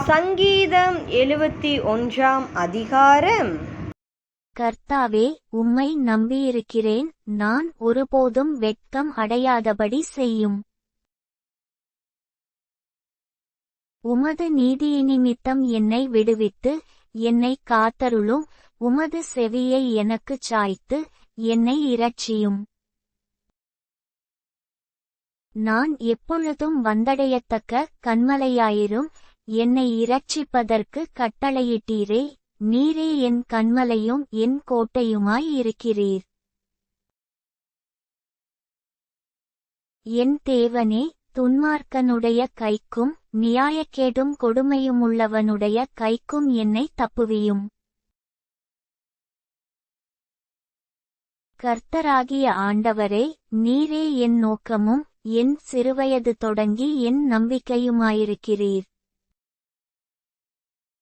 சங்கீதம் 71 அதிகாரம். கர்த்தாவே, உம்மை நம்பியிருக்கிறேன், நான் ஒருபோதும் வெட்கம் அடையாதபடி செய்யும். உமது நீதியினிமித்தம் என்னை விடுவித்து, என்னை காத்தருளும். உமது செவியை எனக்குச் சாய்த்து, என்னை இரட்சியும். நான் எப்பொழுதும் வந்தடையத்தக்க கன்மலையாயிரும். என்னை இரட்சிப்பதற்கு கட்டளையிட்டீரே, நீரே என் கன்மலையும் என் கோட்டையுமாய் இருக்கிறீர். என் தேவனே, துன்மார்க்கனுடைய கைக்கும் நியாயக்கேடும் கொடுமையுமுள்ளவனுடைய கைக்கும் என்னை தப்புவியும். கர்த்தராகிய ஆண்டவரே, நீரே என் நோக்கமும் என் சிறுவயது தொடங்கி என் நம்பிக்கையுமாயிருக்கிறீர்.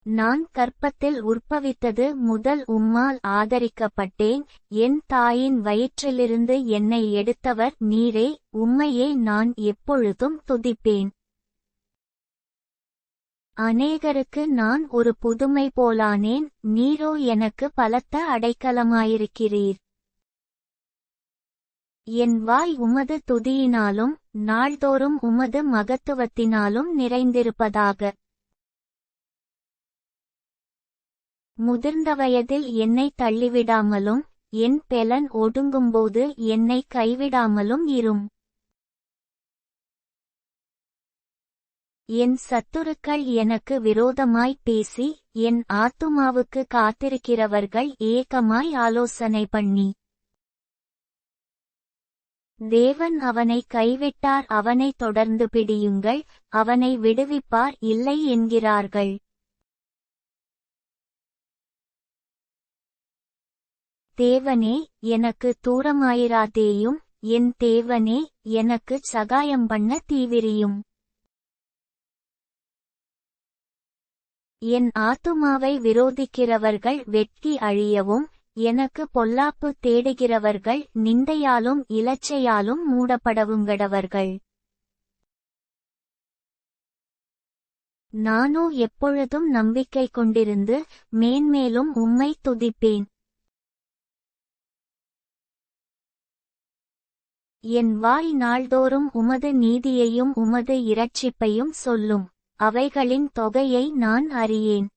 நான் கர்ப்பத்தில் உற்பவித்தது முதல் உம்மால் ஆதரிக்கப்பட்டேன். என் தாயின் வயிற்றிலிருந்து என்னை எடுத்தவர் நீரே, உம்மையே நான் எப்பொழுதும் துதிப்பேன். அநேகருக்கு நான் ஒரு புதுமை போலானேன், நீரோ எனக்கு பலத்த அடைக்கலமாயிருக்கிறீர். என் வாய் உமது துதியினாலும் நாள்தோறும் உமது மகத்துவத்தினாலும் நிறைந்திருப்பதாக. முதிர்ந்த வயதில் என்னை தள்ளிவிடாமலும் என் பெலன் ஒடுங்கும்போது என்னை கைவிடாமலும் இரும். என் சத்துருக்கள் எனக்கு விரோதமாய் பேசி, என் ஆத்துமாவுக்கு காத்திருக்கிறவர்கள் ஏகமாய் ஆலோசனை பண்ணி, தேவன் அவனை கைவிட்டார், அவனை தொடர்ந்து பிடியுங்கள், அவனை விடுவிப்பார் இல்லை என்கிறார்கள். தேவனே, எனக்கு தூரமாயிராதேயும், என் தேவனே, எனக்கு சகாயம் பண்ண தீவிரியும். என் ஆத்துமாவை விரோதிக்கிறவர்கள் வெட்கி அழியவும், எனக்கு பொல்லாப்பு தேடுகிறவர்கள் நிந்தையாலும் இலச்சையாலும் மூடப்படவுங்கடவர்கள். நானோ எப்பொழுதும் நம்பிக்கை கொண்டிருந்து மேன்மேலும் உம்மை துதிப்பேன். என் வாய் நாள்தோறும் உமது நீதியையும் உமது இரட்சிப்பையும் சொல்லும். அவைகளின் தொகையை நான் அறியேன்.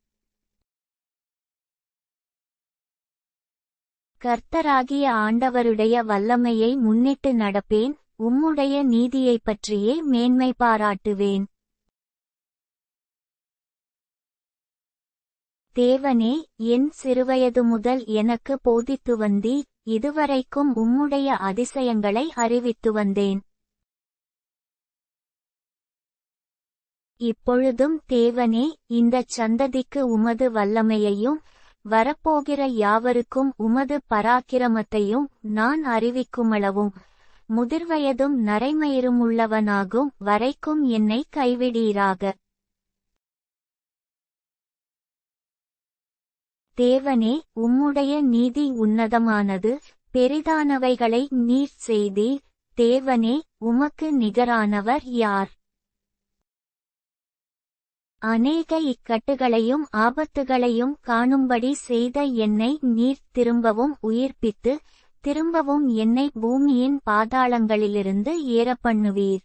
கர்த்தராகிய ஆண்டவருடைய வல்லமையை முன்னிட்டு நடப்பேன், உம்முடைய நீதியைப் பற்றியே மேன்மை பாராட்டுவேன். தேவனே, என் சிறுவயது முதல் எனக்கு போதித்து வந்தீர், இதுவரைக்கும் உம்முடைய அதிசயங்களை அறிவித்து வந்தேன். இப்பொழுதும் தேவனே, இந்தச் சந்ததிக்கு உமது வல்லமையையும் வரப்போகிற யாவருக்கும் உமது பராக்கிரமத்தையும் நான் அறிவிக்குமளவும், முதிர்வயதும் நரைமயிருமுள்ளவனாகும் வரைக்கும் என்னை கைவிடீராக. தேவனே, உம்முடைய நீதி உன்னதமானது, பெரிதானவைகளை நீர் செய்தீர். தேவனே, உமக்கு நிகரானவர் யார்? அநேக இக்கட்டுகளையும் ஆபத்துகளையும் காணும்படி செய்த என்னை நீர் திரும்பவும் உயிர்ப்பித்து, திரும்பவும் என்னை பூமியின் பாதாளங்களிலிருந்து ஏறப்பண்ணுவீர்.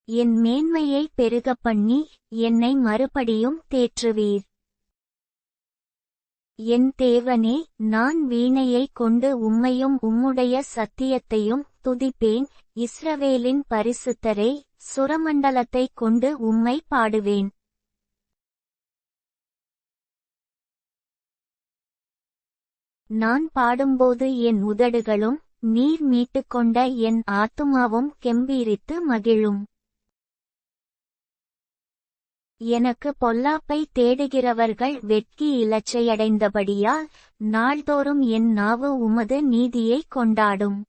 என் மேன்மையை பெருகப் பண்ணி, என்னை மறுபடியும் தேற்றுவீர். என் தேவனே, நான் வீணையைக் கொண்டு உம்மையும் உம்முடைய சத்தியத்தையும் துதிப்பேன். இஸ்ரவேலின் பரிசுத்தரே, சுரமண்டலத்தைக் கொண்டு உம்மை பாடுவேன். நான் பாடும்போது என் உதடுகளும் நீர் மீட்டுக்கொண்ட என் ஆத்துமாவும் கெம்பீரித்து மகிழும். எனக்கு பொல்லாப்பை தேடுகிறவர்கள் வெட்கி இலச்சையடைந்தபடியால் நாள்தோறும் என் நாவு உமது நீதியை கொண்டாடும்.